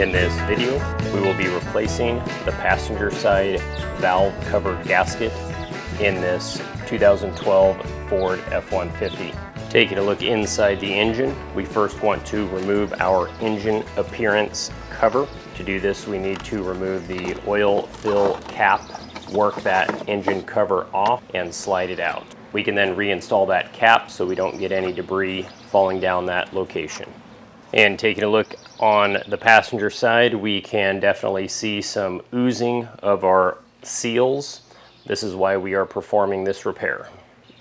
In this video, we will be replacing the passenger side valve cover gasket in this 2012 Ford F150. Taking a look inside the engine, we first want to remove our engine appearance cover. To do this, we need to remove the oil fill cap, work that engine cover off, and slide it out. We can then reinstall that cap so we don't get any debris falling down that location. And taking a look on the passenger side, we can definitely see some oozing of our seals. This is why we are performing this repair.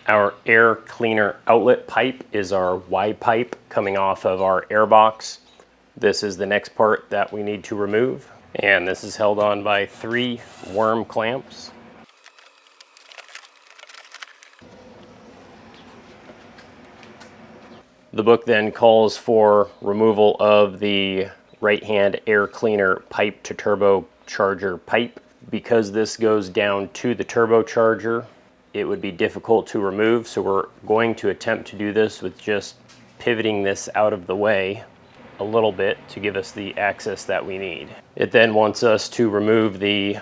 Our air cleaner outlet pipe is our Y pipe coming off of our air box. This is the next part that we need to remove, and this is held on by 3 worm clamps. The book then calls for removal of the right-hand air cleaner pipe to turbocharger pipe. Because this goes down to the turbocharger, it would be difficult to remove, so we're going to attempt to do this with just pivoting this out of the way a little bit to give us the access that we need. It then wants us to remove the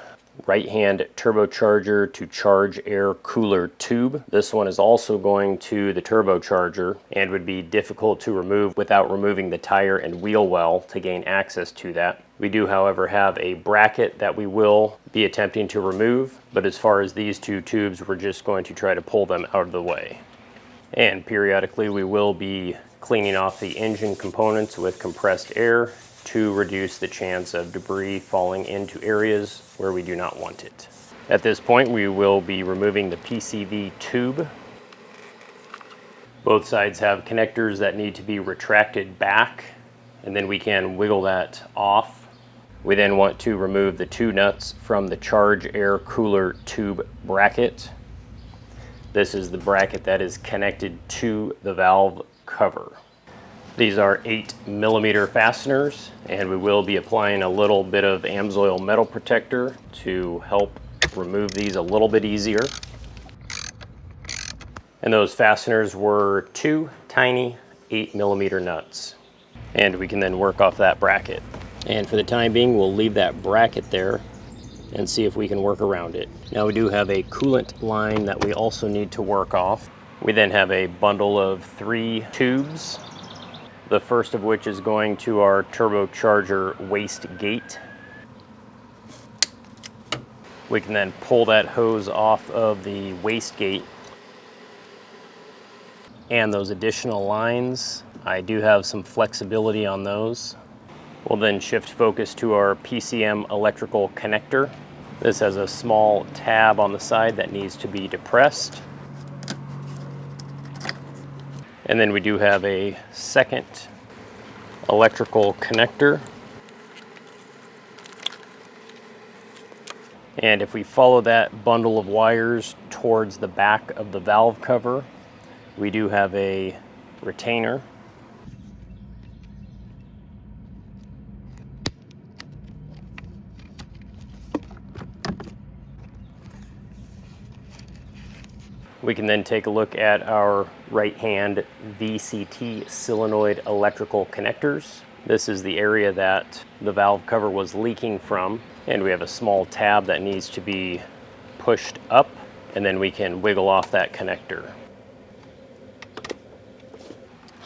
right-hand turbocharger to charge air cooler tube. This one is also going to the turbocharger and would be difficult to remove without removing the tire and wheel well to gain access to that. We do, however, have a bracket that we will be attempting to remove, but as far as these 2 tubes, we're just going to try to pull them out of the way. And periodically we will be cleaning off the engine components with compressed air to reduce the chance of debris falling into areas where we do not want it. At this point, we will be removing the PCV tube. Both sides have connectors that need to be retracted back, and then we can wiggle that off. We then want to remove the 2 nuts from the charge air cooler tube bracket. This is the bracket that is connected to the valve cover. These are 8mm fasteners, and we will be applying a little bit of Amsoil metal protector to help remove these a little bit easier. And those fasteners were 2 tiny 8mm nuts. And we can then work off that bracket. And for the time being, we'll leave that bracket there and see if we can work around it. Now we do have a coolant line that we also need to work off. We then have a bundle of 3 tubes. The first of which is going to our turbocharger waste gate. We can then pull that hose off of the waste gate. And those additional lines, I do have some flexibility on those. We'll then shift focus to our PCM electrical connector. This has a small tab on the side that needs to be depressed. And then we do have a second electrical connector. And if we follow that bundle of wires towards the back of the valve cover, we do have a retainer. We can then take a look at our right-hand VCT solenoid electrical connectors. This is the area that the valve cover was leaking from, and we have a small tab that needs to be pushed up, and then we can wiggle off that connector.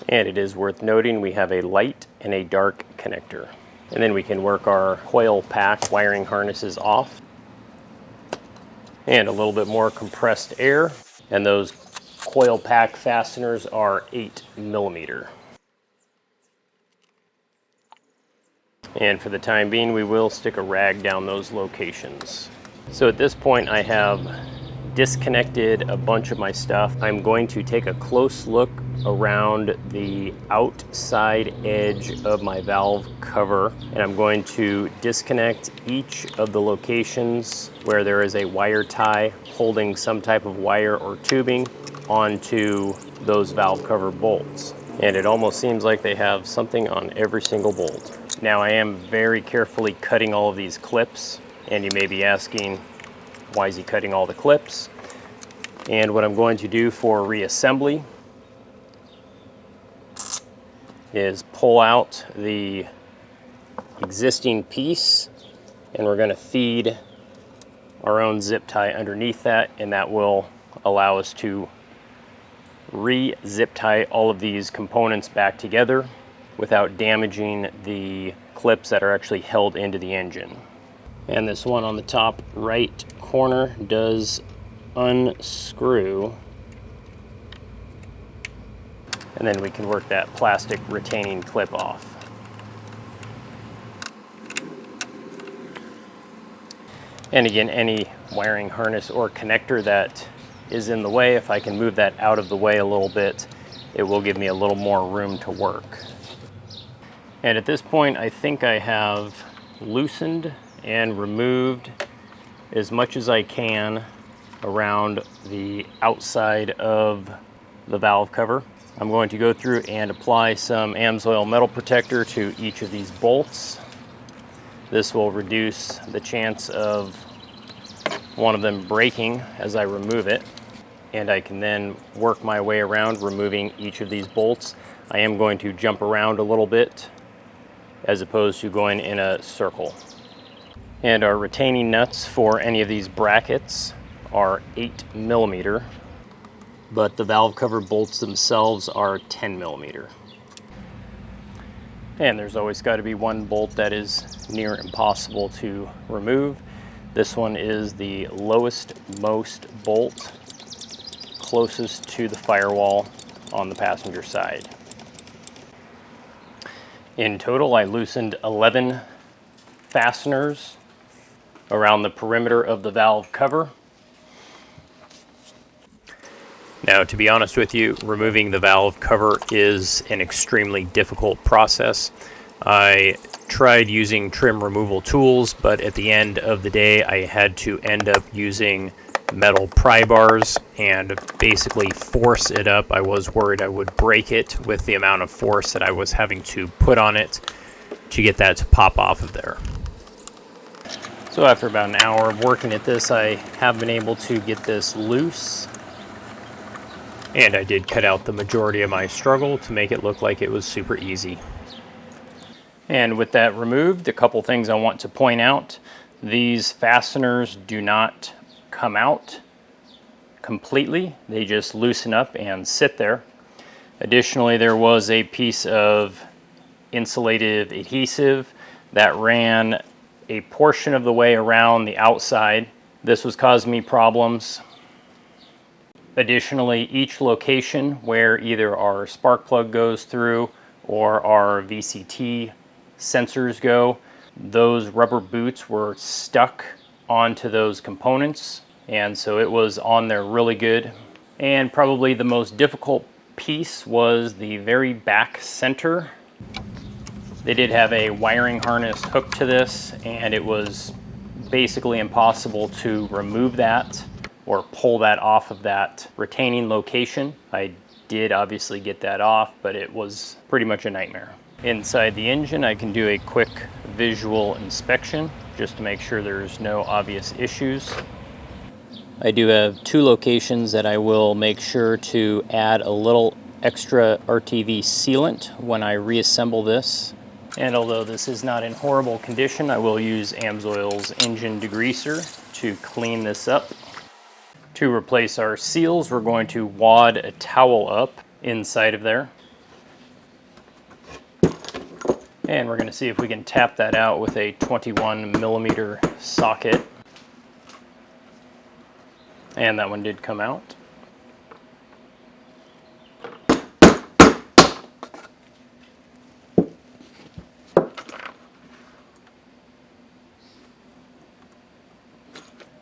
And it is worth noting we have a light and a dark connector. And then we can work our coil pack wiring harnesses off. And a little bit more compressed air. And those coil pack fasteners are 8mm. And for the time being, we will stick a rag down those locations. So at this point, I have disconnected a bunch of my stuff. I'm going to take a close look around the outside edge of my valve cover, and I'm going to disconnect each of the locations where there is a wire tie holding some type of wire or tubing onto those valve cover bolts. And it almost seems like they have something on every single bolt. Now I am very carefully cutting all of these clips, and you may be asking, why is he cutting all the clips? And what I'm going to do for reassembly is pull out the existing piece, and we're going to feed our own zip tie underneath that, and that will allow us to re-zip tie all of these components back together without damaging the clips that are actually held into the engine. And this one on the top right corner does unscrew, and then we can work that plastic retaining clip off. And again, any wiring harness or connector that is in the way, if I can move that out of the way a little bit, it will give me a little more room to work. And at this point, I think I have loosened and removed as much as I can around the outside of the valve cover. I'm going to go through and apply some Amsoil metal protector to each of these bolts. This will reduce the chance of one of them breaking as I remove it, and I can then work my way around removing each of these bolts. I am going to jump around a little bit as opposed to going in a circle. And our retaining nuts for any of these brackets are 8mm, but the valve cover bolts themselves are 10mm. And there's always got to be one bolt that is near impossible to remove. This one is the lowest most bolt, closest to the firewall on the passenger side. In total, I loosened 11 fasteners around the perimeter of the valve cover. Now, to be honest with you, removing the valve cover is an extremely difficult process. I tried using trim removal tools, but at the end of the day, I had to end up using metal pry bars and basically force it up. I was worried I would break it with the amount of force that I was having to put on it to get that to pop off of there. So after about an hour of working at this, I have been able to get this loose. And I did cut out the majority of my struggle to make it look like it was super easy. And with that removed, a couple things I want to point out. These fasteners do not come out completely. They just loosen up and sit there. Additionally, there was a piece of insulative adhesive that ran a portion of the way around the outside. This was causing me problems. Additionally, each location where either our spark plug goes through or our VCT sensors go, those rubber boots were stuck onto those components, and so it was on there really good. And probably the most difficult piece was the very back center. They did have a wiring harness hooked to this, and it was basically impossible to remove that or pull that off of that retaining location. I did obviously get that off, but it was pretty much a nightmare. Inside the engine, I can do a quick visual inspection just to make sure there's no obvious issues. I do have two locations that I will make sure to add a little extra RTV sealant when I reassemble this. And although this is not in horrible condition, I will use Amsoil's engine degreaser to clean this up. To replace our seals, we're going to wad a towel up inside of there. And we're going to see if we can tap that out with a 21mm socket. And that one did come out.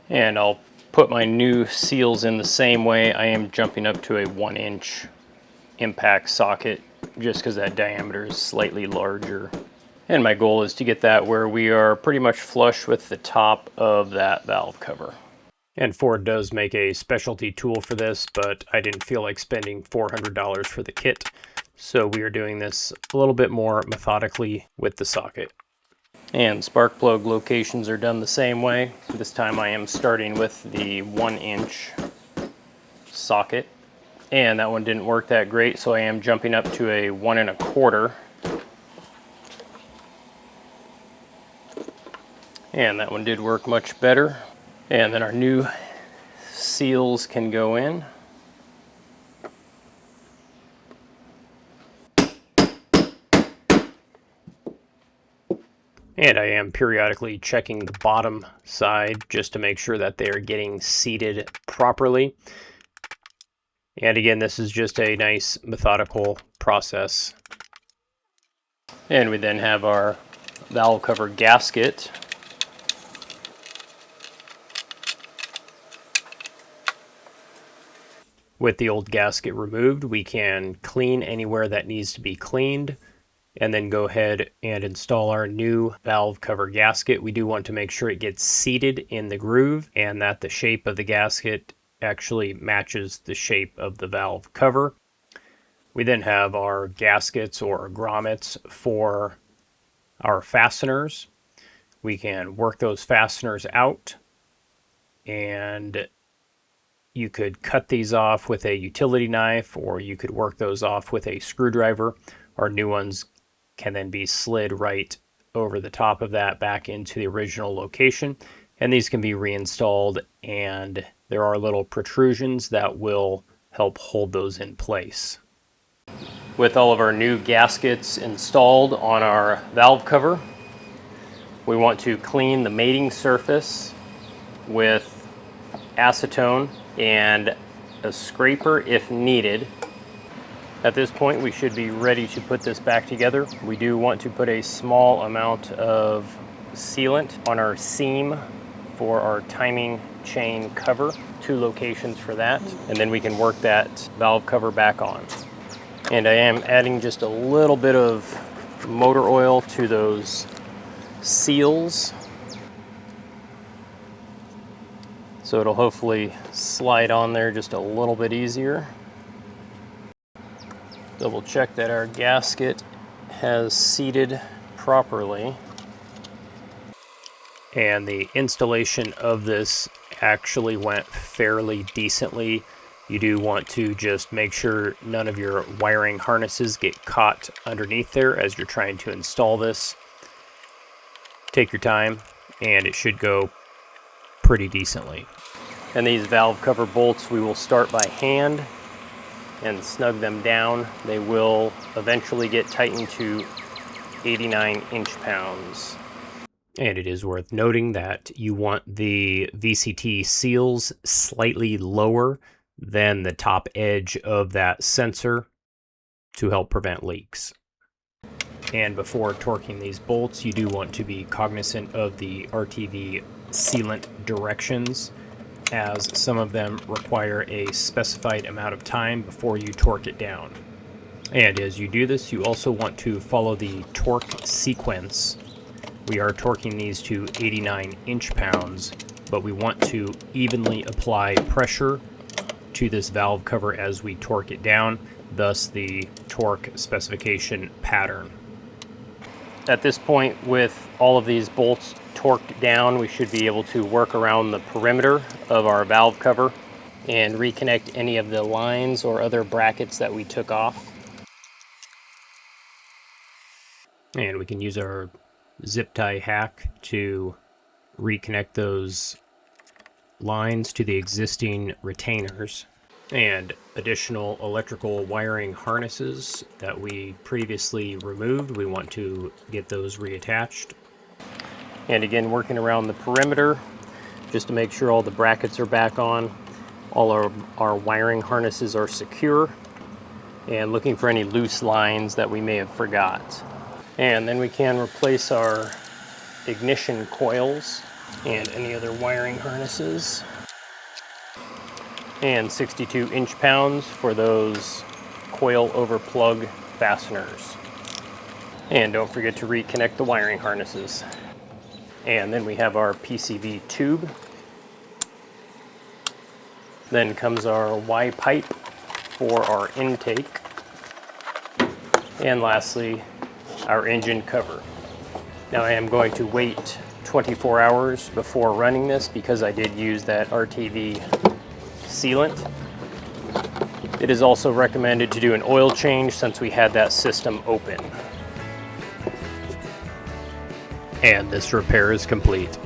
And I'll put my new seals in the same way. I am jumping up to a 1-inch impact socket just because that diameter is slightly larger. And my goal is to get that where we are pretty much flush with the top of that valve cover. And Ford does make a specialty tool for this, but I didn't feel like spending $400 for the kit. So we are doing this a little bit more methodically with the socket. And spark plug locations are done the same way. This time I am starting with the 1-inch socket. And that one didn't work that great, so I am jumping up to a 1 1/4. And that one did work much better. And then our new seals can go in. And I am periodically checking the bottom side just to make sure that they are getting seated properly. And again, this is just a nice methodical process. And we then have our valve cover gasket. With the old gasket removed, we can clean anywhere that needs to be cleaned, and then go ahead and install our new valve cover gasket. We do want to make sure it gets seated in the groove and that the shape of the gasket actually matches the shape of the valve cover. We then have our gaskets or grommets for our fasteners. We can work those fasteners out, and you could cut these off with a utility knife, or you could work those off with a screwdriver. Our new ones can then be slid right over the top of that back into the original location, and these can be reinstalled, and there are little protrusions that will help hold those in place. With all of our new gaskets installed on our valve cover, we want to clean the mating surface with acetone and a scraper if needed. At this point, we should be ready to put this back together. We do want to put a small amount of sealant on our seam for our timing chain cover, 2 locations for that, and then we can work that valve cover back on. And I am adding just a little bit of motor oil to those seals, so it'll hopefully slide on there just a little bit easier. Double check that our gasket has seated properly. And the installation of this actually went fairly decently. You do want to just make sure none of your wiring harnesses get caught underneath there as you're trying to install this. Take your time, and it should go pretty decently. And these valve cover bolts, we will start by hand and snug them down. They will eventually get tightened to 89 inch-pounds. And it is worth noting that you want the VCT seals slightly lower than the top edge of that sensor to help prevent leaks. And before torquing these bolts, you do want to be cognizant of the RTV sealant directions, as some of them require a specified amount of time before you torque it down. And as you do this, you also want to follow the torque sequence. We are torquing these to 89 inch-pounds, but we want to evenly apply pressure to this valve cover as we torque it down, thus the torque specification pattern. At this point, with all of these bolts torqued down, we should be able to work around the perimeter of our valve cover and reconnect any of the lines or other brackets that we took off. And we can use our zip tie hack to reconnect those lines to the existing retainers. And additional electrical wiring harnesses that we previously removed, we want to get those reattached. And again, working around the perimeter just to make sure all the brackets are back on, all our wiring harnesses are secure, and looking for any loose lines that we may have forgot. And then we can replace our ignition coils and any other wiring harnesses. And 62 inch-pounds for those coil over plug fasteners. And don't forget to reconnect the wiring harnesses. And then we have our PCV tube. Then comes our Y pipe for our intake. And lastly, our engine cover. Now I am going to wait 24 hours before running this because I did use that RTV sealant. It is also recommended to do an oil change since we had that system open. And this repair is complete.